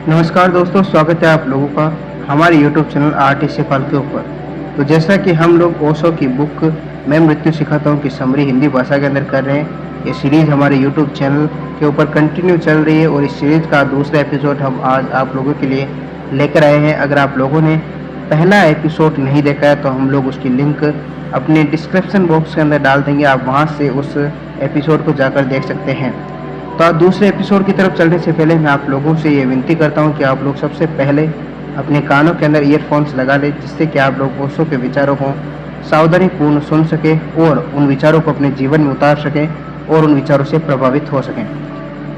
नमस्कार दोस्तों, स्वागत है आप लोगों का हमारे यूट्यूब चैनल आर्टिस्ट शेफाल के ऊपर। तो जैसा कि हम लोग ओशो की बुक मैं मृत्यु सिखाता हूँ की समरी हिंदी भाषा के अंदर कर रहे हैं। ये सीरीज़ हमारे यूट्यूब चैनल के ऊपर कंटिन्यू चल रही है और इस सीरीज़ का दूसरा एपिसोड हम आज आप लोगों के लिए लेकर आए हैं। अगर आप लोगों ने पहला एपिसोड नहीं देखा है तो हम लोग उसकी लिंक अपने डिस्क्रिप्शन बॉक्स के अंदर डाल देंगे, आप वहाँ से उस एपिसोड को जाकर देख सकते हैं। तो आज दूसरे एपिसोड की तरफ चलने से पहले मैं आप लोगों से ये विनती करता हूँ कि आप लोग सबसे पहले अपने कानों के अंदर ईयरफोन्स लगा लें, जिससे कि आप लोग ओशो के विचारों को सावधानीपूर्ण सुन सकें और उन विचारों को अपने जीवन में उतार सकें और उन विचारों से प्रभावित हो सकें।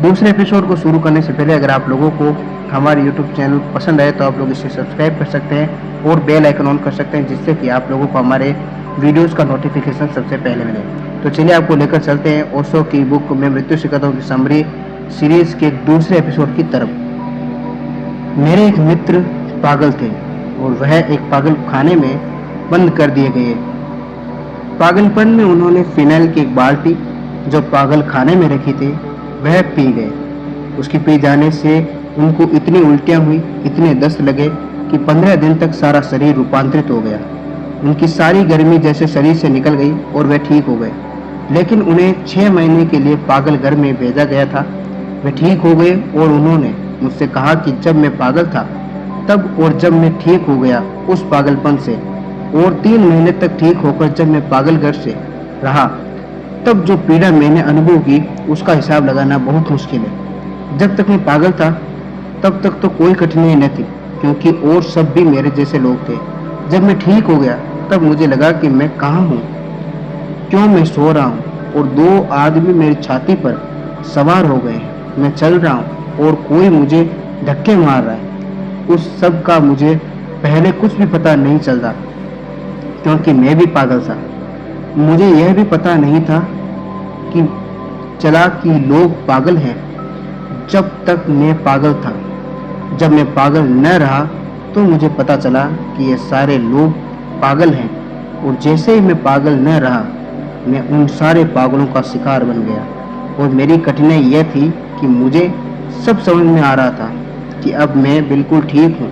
दूसरे एपिसोड को शुरू करने से पहले अगर आप लोगों को हमारे यूट्यूब चैनल पसंद आए तो आप लोग इसे सब्सक्राइब कर सकते हैं और बेल आइकन ऑन कर सकते हैं, जिससे कि आप लोगों को हमारे वीडियोज़ का नोटिफिकेशन सबसे पहले मिले। तो चलिए आपको लेकर चलते हैं ओशो की बुक मैं मृत्यु सिखाता हूँ की समरी सीरीज के दूसरे एपिसोड की तरफ। मेरे एक मित्र पागल थे और वह एक पागल खाने में बंद कर दिए गए। पागलपन में उन्होंने फिनाइल की एक बाल्टी जो पागल खाने में रखी थी वह पी गए। उसकी पी जाने से उनको इतनी उल्टियां हुई, इतने दस्त लगे कि 15 दिन तक सारा शरीर रूपांतरित हो गया। उनकी सारी गर्मी जैसे शरीर से निकल गई और वे ठीक हो गए। लेकिन उन्हें 6 महीने के लिए पागल घर में भेजा गया था। वे ठीक हो गए और उन्होंने मुझसे कहा कि जब मैं पागल था तब और जब मैं ठीक हो गया उस पागलपन से और 3 महीने तक ठीक होकर जब मैं पागल घर से रहा तब जो पीड़ा मैंने अनुभव की उसका हिसाब लगाना बहुत मुश्किल है। जब तक मैं पागल था तब तक तो कोई कठिनाई न थी, क्योंकि और सब भी मेरे जैसे लोग थे। जब मैं ठीक हो गया तब मुझे लगा कि मैं कहाँ हूँ, क्यों मैं सो रहा हूँ और 2 आदमी मेरी छाती पर सवार हो गए हैं। मैं चल रहा हूँ और कोई मुझे धक्के मार रहा है। उस सब का मुझे पहले कुछ भी पता नहीं चलता, क्योंकि मैं भी पागल था। मुझे यह भी पता नहीं था कि चला कि लोग पागल हैं जब तक मैं पागल था। जब मैं पागल न रहा तो मुझे पता चला कि ये सारे लोग पागल हैं, और जैसे ही मैं पागल न रहा मैं उन सारे पागलों का शिकार बन गया। और मेरी कठिनाई यह थी कि मुझे सब समझ में आ रहा था कि अब मैं बिल्कुल ठीक हूँ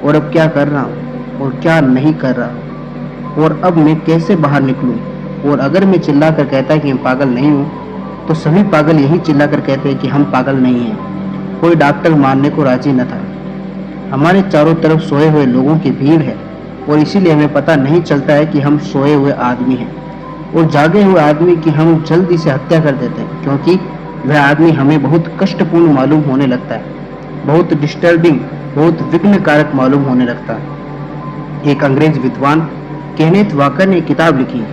और अब क्या कर रहा हूँ और क्या नहीं कर रहा, और अब मैं कैसे बाहर निकलूँ। और अगर मैं चिल्लाकर कहता कि मैं पागल नहीं हूँ तो सभी पागल यही चिल्लाकर कहते हैं कि हम पागल नहीं हैं। कोई डॉक्टर मानने को राजी न था। हमारे चारों तरफ सोए हुए लोगों की भीड़ है और इसीलिए हमें पता नहीं चलता है कि हम सोए हुए आदमी हैं, और जागे हुए आदमी की हम जल्दी से हत्या कर देते हैं, क्योंकि वह आदमी हमें बहुत कष्टपूर्ण मालूम होने लगता है, बहुत डिस्टर्बिंग, बहुत विघ्न कारक मालूम होने लगता है। एक अंग्रेज विद्वान केनेथ वाकर ने किताब लिखी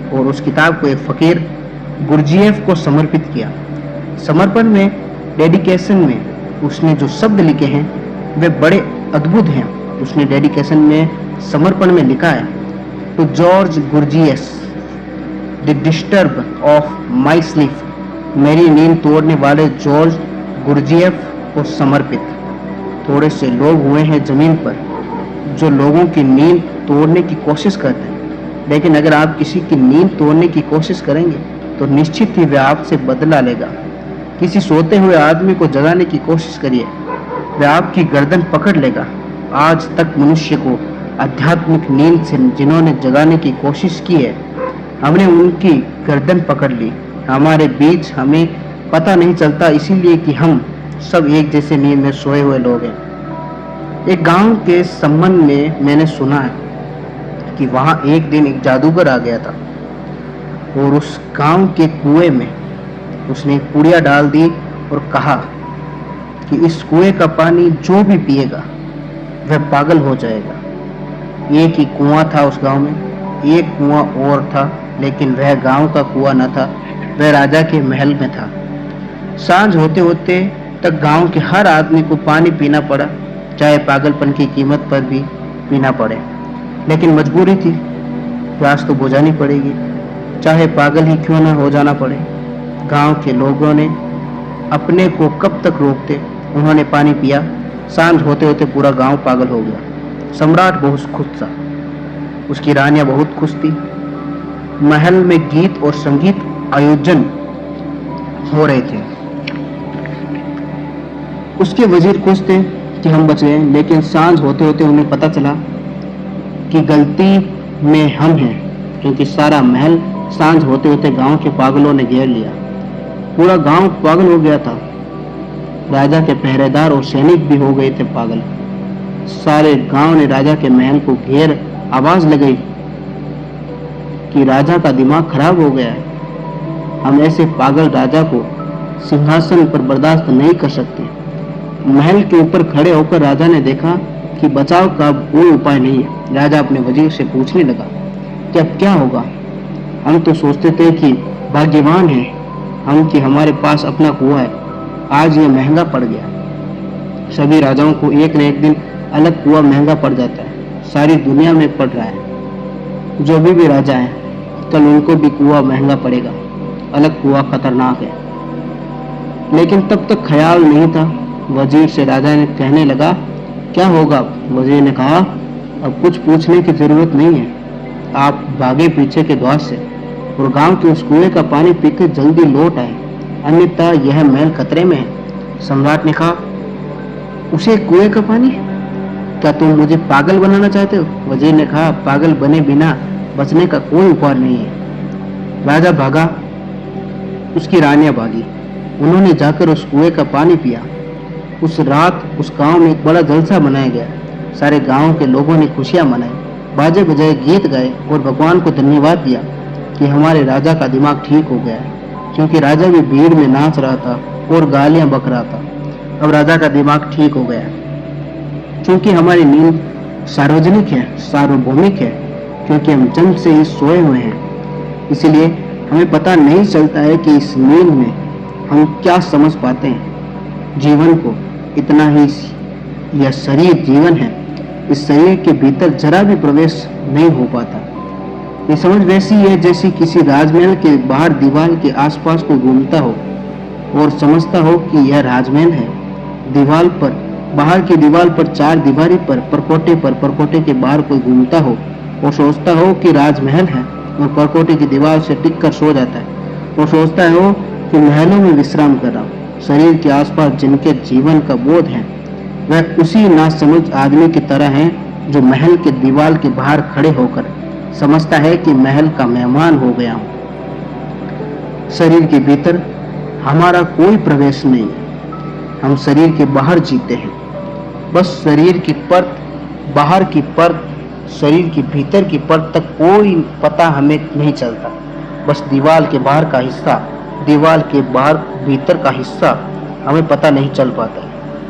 और उस किताब को एक फकीर गुरजीएफ को समर्पित किया। समर्पण में, डेडिकेशन में उसने जो शब्द लिखे हैं वे बड़े अद्भुत हैं। उसने डेडिकेशन में, समर्पण में लिखा है, to George Gurdjieff, the disturb of my sleep, मेरी नींद तोड़ने वाले जॉर्ज गुरजीएफ को समर्पित। थोड़े से लोग हुए हैं जमीन पर जो लोगों की नींद तोड़ने की कोशिश करते हैं, लेकिन अगर आप किसी की नींद तोड़ने की कोशिश करेंगे तो निश्चित ही वह आपसे बदला लेगा। किसी सोते हुए आदमी को जगाने की कोशिश करिए, वह आपकी गर्दन पकड़ लेगा। आज तक मनुष्य को आध्यात्मिक नींद से जिन्होंने जगाने की कोशिश की है, हमने उनकी गर्दन पकड़ ली। हमारे बीच हमें पता नहीं चलता, इसीलिए कि हम सब एक जैसे नींद में सोए हुए लोग हैं। एक गांव के संबंध में मैंने सुना है कि वहां एक दिन एक जादूगर आ गया था और उस गांव के कुएं में उसने एक पुड़िया डाल दी और कहा कि इस कुएं का पानी जो भी पिएगा वह पागल हो जाएगा। एक ही कुआं था उस गांव में, एक कुआं और था, लेकिन वह गांव का कुआं न था, वह राजा के महल में था। सांझ होते होते तक गांव के हर आदमी को पानी पीना पड़ा, चाहे पागलपन की कीमत पर भी पीना पड़े, लेकिन मजबूरी थी, प्यास तो बुझानी पड़ेगी, चाहे पागल ही क्यों न हो जाना पड़े। गांव के लोगों ने अपने को कब तक रोकते, उन्होंने पानी पिया। सांझ होते होते पूरा गांव पागल हो गया। सम्राट बहुत खुश था, उसकी रानियां बहुत खुश थी। महल में गीत और संगीत आयोजन हो रहे थे। उसके वजीर खुश थे, कि हम बच गए, लेकिन सांझ होते होते उन्हें पता चला कि गलती में हम हैं, क्योंकि सारा महल सांझ होते होते गांव के पागलों ने घेर लिया। पूरा गांव पागल हो गया था। राजा के पहरेदार और सैनिक भी हो गए थे पागल। सारे गांव ने राजा के महल को घेर आवाज लगाई कि राजा का दिमाग खराब हो गया है। हम ऐसे पागल राजा को सिंहासन पर बर्दाश्त नहीं कर सकते। महल के ऊपर खड़े होकर राजा ने देखा कि बचाव का कोई उपाय नहीं है। राजा अपने वजीर से पूछने लगा कि अब क्या होगा। हम तो सोचते थे कि भाग्यवान हैं हम कि हमारे पास अपना कुआं है, आज ये महंगा पड़ गया। सभी राजाओं को एक न एक दिन अलग कुआं महंगा पड़ जाता है। सारी दुनिया में पड़ रहा है। जो भी राजा है कल उनको भी कुआं महंगा पड़ेगा। अलग कुआं खतरनाक है। लेकिन तब तक ख्याल नहीं था। वजीर से राजा ने कहने लगा, क्या होगा? वजीर ने कहा, अब कुछ पूछने की जरूरत नहीं है। आप भागे पीछे के द्वार से और गांव के उस कुएं का पानी पीकर जल्दी लौट आए, अन्यथा यह महल खतरे में है। सम्राट ने कहा, उसे कुएं का पानी? क्या तुम मुझे पागल बनाना चाहते हो? वजीर ने कहा, पागल बने बिना बचने का कोई उपाय नहीं है। राजा भागा, उसकी रानियां भागी। उन्होंने जाकर उस कुएं का पानी पिया। उस रात उस गांव में एक बड़ा जलसा मनाया गया। सारे गांव के लोगों ने खुशियां मनाई, बाजे बजाए, गीत गाए और भगवान को धन्यवाद दिया कि हमारे राजा का दिमाग ठीक हो गया है। क्योंकि राजा भी भीड़ में नाच रहा था और गालियां बक रहा था। अब राजा का दिमाग ठीक हो गया है। क्योंकि हमारी नींद सार्वजनिक है, सार्वभौमिक है, क्योंकि हम जन्म से ही सोए हुए हैं। इसलिए हमें पता नहीं चलता है कि इस नींद में हम क्या समझ पाते हैं। जीवन को इतना ही यह शरीर जीवन है, इस शरीर के भीतर जरा भी प्रवेश नहीं हो पाता। ये समझ वैसी है जैसी किसी राजमहल के बाहर दीवार के आसपास कोई घूमता हो और समझता हो कि यह राजमहल है। दीवार पर, बाहर की दीवार पर, चार दीवारी पर, परकोटे के बाहर कोई घूमता हो और सोचता हो कि राजमहल है, और परकोटे की दीवार से टिककर सो जाता है और सोचता हो कि महलों में विश्राम कर रहा हूँ। शरीर के आसपास जिनके जीवन का बोध है वह उसी नासमझ आदमी की तरह है जो महल के दीवार के बाहर खड़े होकर समझता है कि महल का मेहमान हो गया हूँ। शरीर के भीतर हमारा कोई प्रवेश नहीं है। हम शरीर के बाहर जीते हैं। बस शरीर की परत, बाहर की परत, शरीर की भीतर की परत तक कोई पता हमें नहीं चलता। बस दीवार के बाहर का हिस्सा, दीवार के बाहर भीतर का हिस्सा हमें पता नहीं चल पाता है।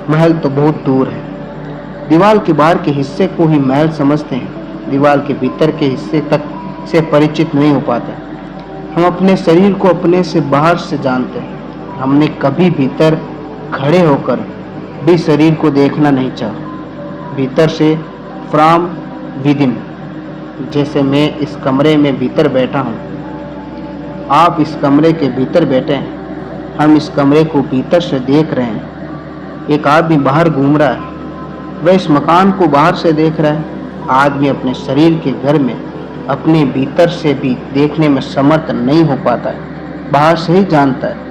महल तो बहुत दूर है। दीवार के बाहर के हिस्से को ही महल समझते हैं। दीवार के भीतर के हिस्से तक से परिचित नहीं हो पाते। हम अपने शरीर को अपने से बाहर से जानते हैं। हमने कभी भीतर खड़े होकर भी शरीर को देखना नहीं चाहा। भीतर से, फ्रॉम विद इन। जैसे मैं इस कमरे में भीतर बैठा हूँ, आप इस कमरे के भीतर बैठे हैं, हम इस कमरे को भीतर से देख रहे हैं। एक आदमी बाहर घूम रहा है, वह इस मकान को बाहर से देख रहा है। आदमी अपने शरीर के घर में अपने भीतर से भी देखने में समर्थ नहीं हो पाता है, बाहर से ही जानता है।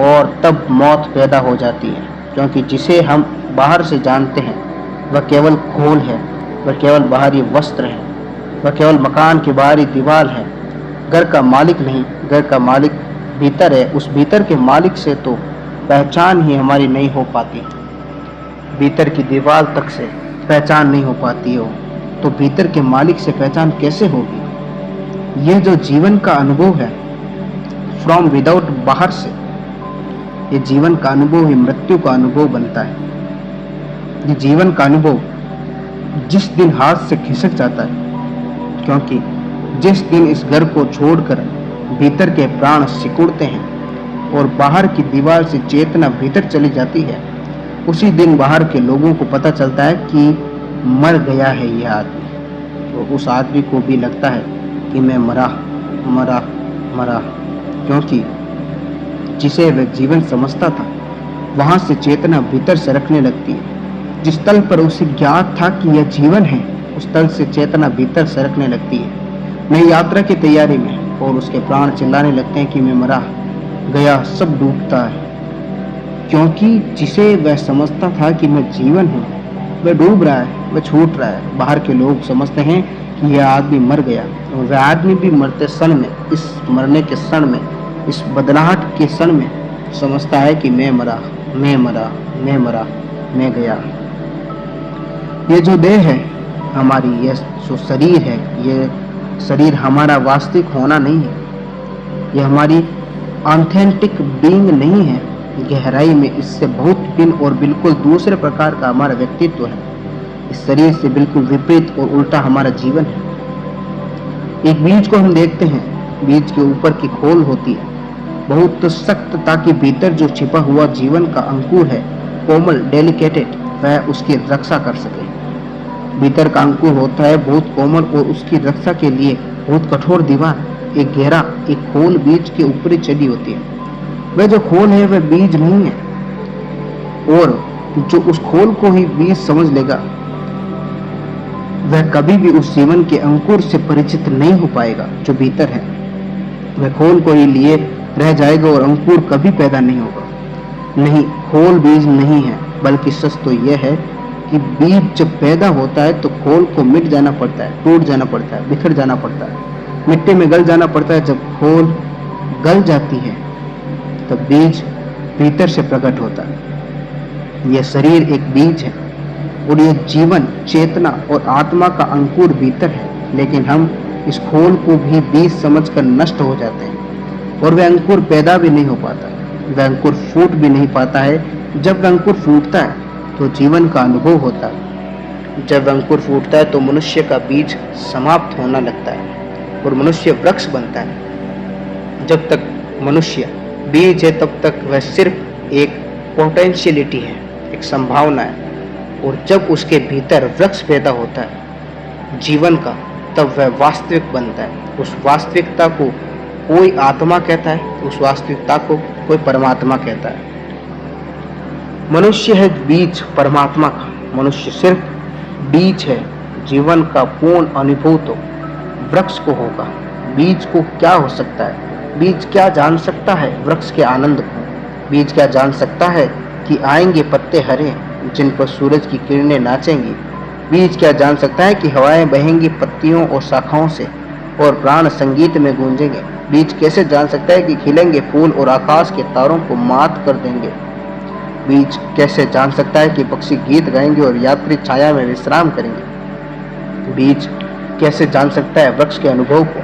और तब मौत पैदा हो जाती है, क्योंकि जिसे हम बाहर से जानते हैं वह केवल खोल है, वह केवल बाहरी वस्त्र है, वह केवल मकान की बाहरी दीवार है, घर का मालिक नहीं। घर का मालिक भीतर है। उस भीतर के मालिक से तो पहचान ही हमारी नहीं हो पाती। भीतर की दीवार तक से पहचान नहीं हो पाती हो तो भीतर के मालिक से पहचान कैसे होगी? यह जो जीवन का अनुभव है फ्रॉम विदाउट, बाहर से, ये जीवन का अनुभव ही मृत्यु का अनुभव बनता है। ये जीवन का अनुभव जिस दिन हाथ से खिसक जाता है, क्योंकि जिस दिन इस घर को छोड़कर भीतर के प्राण सिकुड़ते हैं और बाहर की दीवार से चेतना भीतर चली जाती है, उसी दिन बाहर के लोगों को पता चलता है कि मर गया है यह आदमी। तो उस आदमी को भी लगता है कि मैं मरा मरा मरा, क्योंकि जिसे वह जीवन समझता था वहां से चेतना भीतर सरकने लगती है। जिस तल पर उसे ज्ञात था कि यह जीवन है, उस तल से चेतना भीतर सरकने लगती है। नई यात्रा की तैयारी में, और उसके प्राण चिल्लाने लगते हैं कि मैं मरा गया, सब डूबता है। क्योंकि जिसे वह समझता था कि मैं जीवन हूँ, वह डूब रहा है, वह छूट रहा है। बाहर के लोग समझते हैं कि यह आदमी मर गया, और वह आदमी भी मरते क्षण में, इस मरने के क्षण में, इस बदलाहट के क्षण में समझता है कि मैं मरा, मैं मरा, मैं मरा, मैं गया। ये जो देह है हमारी, ये जो शरीर है, ये शरीर हमारा वास्तविक होना नहीं है, ये हमारी ऑथेंटिक बीइंग नहीं है। गहराई में इससे बहुत भिन्न और बिल्कुल दूसरे प्रकार का हमारा व्यक्तित्व है। इस शरीर से बिल्कुल विपरीत और उल्टा हमारा जीवन है। एक बीज को हम देखते हैं, बीज के ऊपर की खोल होती है बहुत सख्त, ताकि भीतर जो छिपा हुआ जीवन का अंकुर है, कोमल, डेलिकेटेड, वह उसकी रक्षा कर सके। भीतर का अंकुर होता है बहुत कोमल, और उसकी रक्षा के लिए बहुत कठोर दीवार, एक गहरा, एक खोल बीज के ऊपर चढ़ी होती है। वह जो खोल है वह बीज नहीं है, और जो उस खोल को ही बीज समझ लेगा, वह कभी भी उस जीवन के अंकुर से परिचित नहीं हो पाएगा जो भीतर है। वह खोल को ही लिए रह जाएगा और अंकुर कभी पैदा नहीं होगा। नहीं, खोल बीज नहीं है, बल्कि सच तो यह है कि बीज जब पैदा होता है तो खोल को मिट जाना पड़ता है, टूट जाना पड़ता है, बिखर जाना पड़ता है, मिट्टी में गल जाना पड़ता है। जब खोल गल जाती है तब बीज भीतर से प्रकट होता है। यह शरीर एक बीज है, और यह जीवन, चेतना और आत्मा का अंकुर भीतर है। लेकिन हम इस खोल को भी बीज समझकर नष्ट हो जाते हैं, और वह अंकुर पैदा भी नहीं हो पाता है, वह अंकुर फूट भी नहीं पाता है। जब वह अंकुर फूटता है तो जीवन का अनुभव होता है। जब अंकुर फूटता है तो मनुष्य का बीज समाप्त होना लगता है और मनुष्य वृक्ष बनता है। जब तक मनुष्य बीज है तब तक वह सिर्फ एक पोटेंशियलिटी है, एक संभावना है। और जब उसके भीतर वृक्ष पैदा होता है जीवन का, तब वह वास्तविक बनता है। उस वास्तविकता को कोई आत्मा कहता है, उस वास्तविकता को कोई परमात्मा कहता है। मनुष्य है बीज परमात्मा का, मनुष्य सिर्फ बीज है। जीवन का पूर्ण अनुभव तो वृक्ष को होगा। बीज को क्या हो सकता है? बीज क्या जान सकता है वृक्ष के आनंद को? बीज क्या जान सकता है कि आएंगे पत्ते हरे जिन पर सूरज की किरणें नाचेंगी? बीज क्या जान सकता है कि हवाएं बहेंगी पत्तियों और शाखाओं से और प्राण संगीत में गूंजेंगे? बीज कैसे जान सकता है कि खिलेंगे फूल और आकाश के तारों को मात कर देंगे? बीज कैसे जान सकता है कि पक्षी गीत गाएंगे और यात्री छाया में विश्राम करेंगे? बीज कैसे जान सकता है वृक्ष के अनुभव को?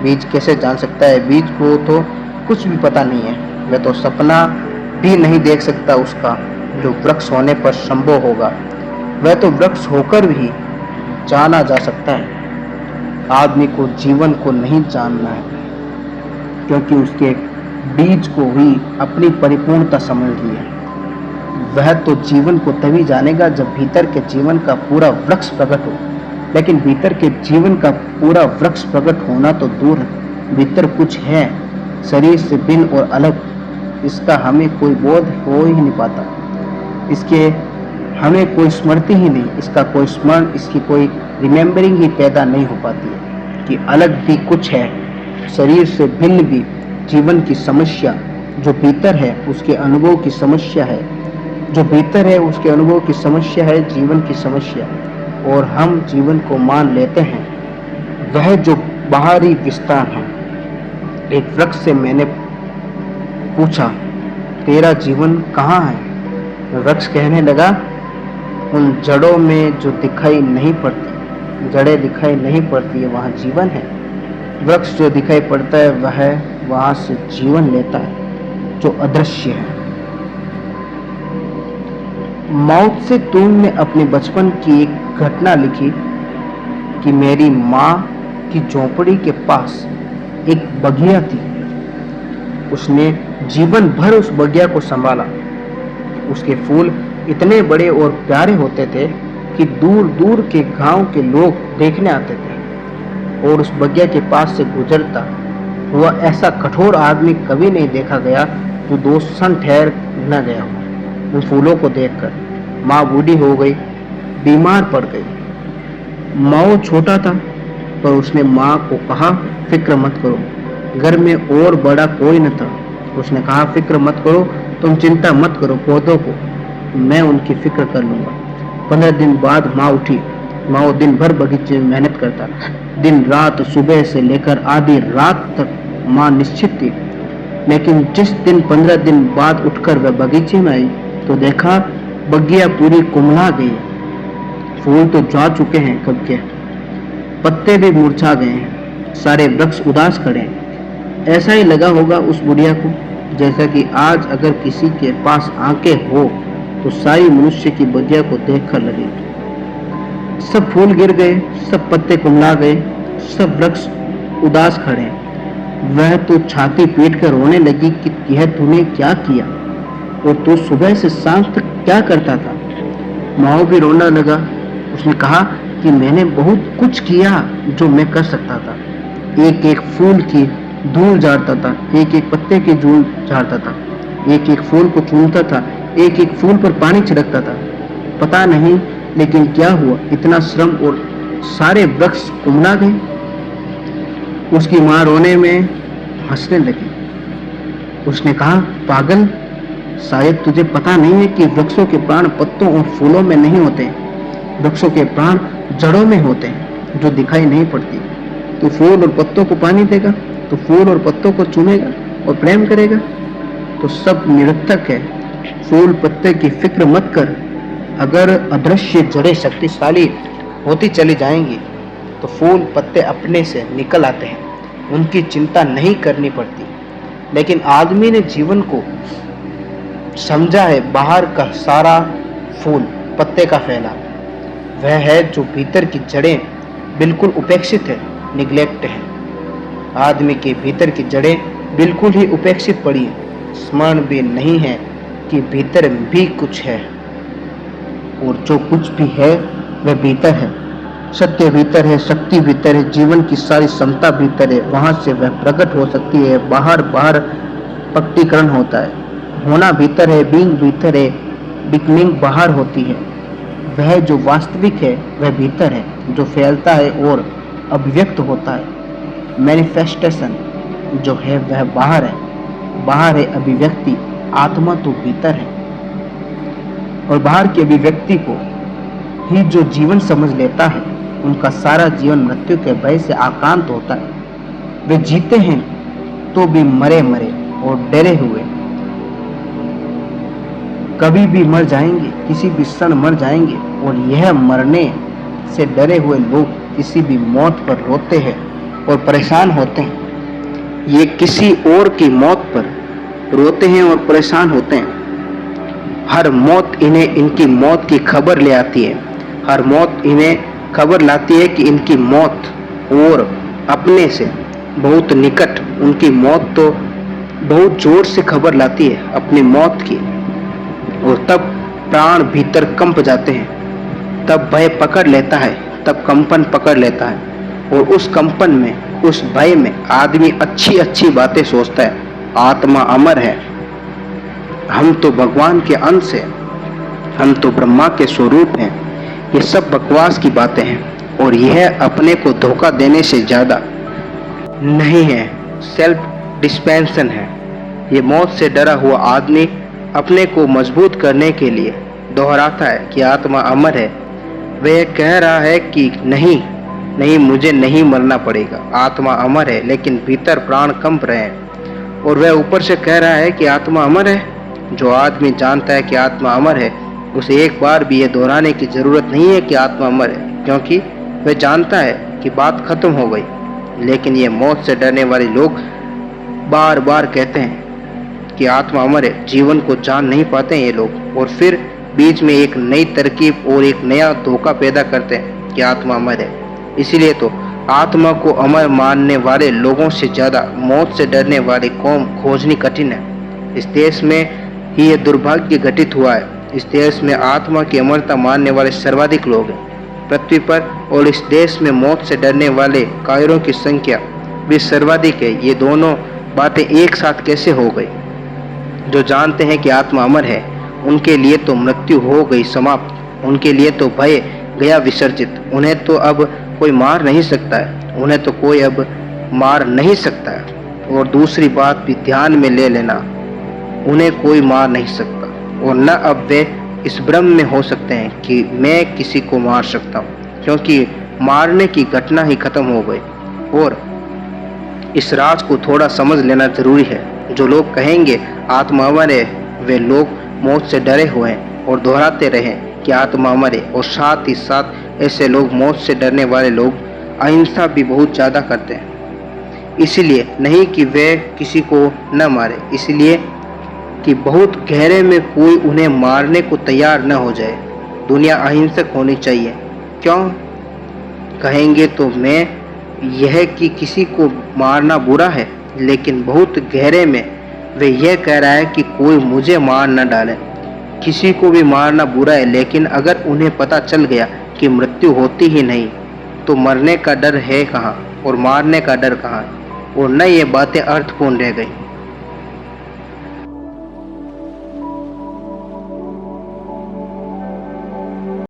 बीज कैसे जान सकता है? बीज को तो कुछ भी पता नहीं है, वह तो सपना भी नहीं देख सकता उसका जो वृक्ष होने पर संभव होगा। वह तो वृक्ष होकर भी जाना जा सकता है। आदमी को जीवन को नहीं जानना है, क्योंकि उसके बीज को ही अपनी परिपूर्णता समझ ली है। वह तो जीवन को तभी जानेगा जब भीतर के जीवन का पूरा वृक्ष प्रकट हो। लेकिन भीतर के जीवन का पूरा वृक्ष प्रकट होना तो दूर है, भीतर कुछ है शरीर से भिन्न और अलग। इसका हमें कोई बोध हो ही नहीं पाता, इसके हमें कोई स्मृति ही नहीं, इसका कोई स्मरण, इसकी कोई रिमेम्बरिंग ही पैदा नहीं हो पाती है कि अलग भी कुछ है, शरीर से भिन्न भी जीवन की समस्या जो भीतर है उसके अनुभव की समस्या है, जो भीतर है उसके अनुभव की समस्या है, जीवन की समस्या। और हम जीवन को मान लेते हैं वह जो बाहरी विस्तार है। एक वृक्ष से मैंने पूछा, तेरा जीवन कहाँ है? वृक्ष कहने लगा, उन जड़ों में जो दिखाई नहीं पड़ती, जड़ें दिखाई नहीं पड़ती है वहाँ जीवन है। वृक्ष जो दिखाई पड़ता है वह वहाँ से जीवन लेता है जो अदृश्य है। माओ त्से तुंग ने अपने बचपन की एक घटना लिखी कि मेरी माँ की झोपड़ी के पास एक बगिया थी। उसने जीवन भर उस बगिया को संभाला। उसके फूल इतने बड़े और प्यारे होते थे कि दूर दूर के गांव के लोग देखने आते थे। और उस बगिया के पास से गुजरता हुआ ऐसा कठोर आदमी कभी नहीं देखा गया जो 2 क्षण ठहर न गया हो। उन फूलों को देखकर माँ बूढ़ी हो गई, बीमार पड़ गई। माओ छोटा था, पर उसने माँ को कहा, फिक्र मत करो, घर में और बड़ा कोई न था। उसने कहा, फिक्र मत करो, तुम चिंता मत करो पौधों को, मैं उनकी फिक्र कर लूंगा। 15 दिन बाद माँ उठी। माँ वो दिन भर बगीचे में मेहनत करता, दिन रात, सुबह से लेकर आधी रात तक माँ निश्चित थी। लेकिन जिस दिन 15 दिन बाद उठकर वह बगीचे में आई तो देखा बगिया पूरी कुम्हला गई। फूल तो जा चुके हैं कब के, पत्ते भी मुरझा गए हैं, सारे वृक्ष उदास खड़े हैं। ऐसा ही लगा होगा उस बुढ़िया को जैसा कि आज अगर किसी के पास आंखें हो तो सारी मनुष्य की बगिया को देखकर लगे। सब फूल गिर गए, सब पत्ते कुम्हला गए, सब वृक्ष उदास खड़े हैं। वह तो छाती पीट कर रोने लगी कि यह तूने क्या किया, और तू सुबह से शाम तक क्या करता था। माओ भी रोना लगा। उसने कहा कि मैंने बहुत कुछ किया जो मैं कर सकता था। एक एक फूल की धूल झाड़ता था, एक एक पत्ते की धूल झाड़ता था, एक एक फूल को चूमता था, एक एक फूल पर पानी छिड़कता था। पता नहीं लेकिन क्या हुआ, इतना श्रम और सारे वृक्ष कुम्हला गए। उसकी माँ रोने में हंसने लगी। उसने कहा, पागल, शायद तुझे पता नहीं है कि वृक्षों के प्राण पत्तों और फूलों में नहीं होते। वृक्षों के प्राण जड़ों में होते हैं जो दिखाई नहीं पड़ती। तू फूल और पत्तों को पानी देगा, तो फूल और पत्तों को चूमेगा और प्रेम करेगा तो सब निरर्थक है। फूल पत्ते की फिक्र मत कर। अगर अदृश्य जड़ें शक्तिशाली होती चली जाएंगी तो फूल पत्ते अपने से निकल आते हैं, उनकी चिंता नहीं करनी पड़ती। लेकिन आदमी ने जीवन को समझा है बाहर का सारा फूल पत्ते का फैला, वह है जो भीतर की जड़ें बिल्कुल उपेक्षित है, निग्लेक्ट है। आदमी के भीतर की जड़ें बिल्कुल ही उपेक्षित पड़ी हैं, स्मरण भी नहीं है कि भीतर भी कुछ है, और जो कुछ भी है वह भीतर है। सत्य भीतर है, शक्ति भीतर है, जीवन की सारी क्षमता भीतर है। वहां से वह प्रकट हो सकती है, बाहर बाहर प्रकटीकरण होता है। होना भीतर है, बीइंग भीतर है, बिकमिंग बाहर होती है। वह जो वास्तविक है वह भीतर है, जो फैलता है और अभिव्यक्त होता है। मैनिफेस्टेशन जो है वह बाहर है, बाहर है अभिव्यक्ति, आत्मा तो भीतर है। और बाहर की अभिव्यक्ति को ही जो जीवन समझ लेता है उनका सारा जीवन मृत्यु के भय से आक्रांत होता है। वे जीते हैं तो भी मरे मरे और डरे हुए, कभी भी मर जाएंगे, किसी भी क्षण मर जाएंगे। और यह मरने से डरे हुए लोग किसी भी मौत पर रोते हैं और परेशान होते हैं। ये किसी और की मौत पर रोते हैं और परेशान होते हैं। हर मौत इन्हें इनकी मौत की खबर ले आती है। हर मौत इन्हें खबर लाती है कि इनकी मौत, और अपने से बहुत निकट उनकी मौत तो बहुत जोर से खबर लाती है अपनी मौत की। और तब प्राण भीतर कंप जाते हैं, तब भय पकड़ लेता है, तब कंपन पकड़ लेता है। और उस कंपन में, उस भय में आदमी अच्छी अच्छी बातें सोचता है। आत्मा अमर है, हम तो भगवान के अंश हैं, हम तो ब्रह्मा के स्वरूप हैं। ये सब बकवास की बातें हैं और यह अपने को धोखा देने से ज्यादा नहीं है, सेल्फ डिस्पेंसन है। ये मौत से डरा हुआ आदमी अपने को मजबूत करने के लिए दोहराता है कि आत्मा अमर है। वह कह रहा है कि नहीं नहीं, मुझे नहीं मरना पड़ेगा, आत्मा अमर है, लेकिन भीतर प्राण कंप रहे हैं। और वह ऊपर से कह रहा है कि आत्मा अमर है। जो आदमी जानता है कि आत्मा अमर है उसे एक बार भी यह दोहराने की जरूरत नहीं है कि आत्मा अमर है, क्योंकि वह जानता है कि बात खत्म हो गई। लेकिन ये मौत से डरने वाले लोग बार बार कहते हैं कि आत्मा अमर है, जीवन को जान नहीं पाते हैं ये लोग, और फिर बीच में एक नई तरकीब और एक नया धोखा पैदा करते हैं कि आत्मा अमर है। इसीलिए तो आत्मा को अमर मानने वाले लोगों से ज्यादा मौत से डरने वाली कौम खोजनी कठिन है। इस देश में ही यह दुर्भाग्य घटित हुआ है। इस देश में आत्मा की अमरता मानने वाले सर्वाधिक लोग हैं पृथ्वी पर, और इस देश में मौत से डरने वाले कायरों की संख्या भी सर्वाधिक है। ये दोनों बातें एक साथ कैसे हो गई? जो जानते हैं कि आत्मा अमर है उनके लिए तो मृत्यु हो गई समाप्त, उनके लिए तो भय गया विसर्जित। उन्हें तो अब कोई मार नहीं सकता है, उन्हें तो कोई अब मार नहीं सकता है। और दूसरी बात भी ध्यान में ले लेना उन्हें कोई मार नहीं सकता, और न अब वे इस भ्रम में हो सकते हैं कि मैं किसी को मार सकता हूँ, क्योंकि मारने की घटना ही खत्म हो गई। और इस राज को थोड़ा समझ लेना जरूरी है। जो लोग कहेंगे आत्मा अमर है, वे लोग मौत से डरे हुए हैं और दोहराते रहे कि आत्मा अमर है, और साथ ही साथ ऐसे लोग, मौत से डरने वाले लोग, अहिंसा भी बहुत ज़्यादा करते हैं। इसलिए नहीं कि वे किसी को न मारे, इसलिए कि बहुत गहरे में कोई उन्हें मारने को तैयार न हो जाए। दुनिया अहिंसक होनी चाहिए। क्यों कहेंगे तो मैं यह कि किसी को मारना बुरा है, लेकिन बहुत गहरे में वे यह कह रहा है कि कोई मुझे मार न डाले। किसी को भी मारना बुरा है, लेकिन अगर उन्हें पता चल गया कि मृत्यु होती ही नहीं, तो मरने का डर है कहाँ और मारने का डर कहाँ, और न ये बातें अर्थपूर्ण रह गई।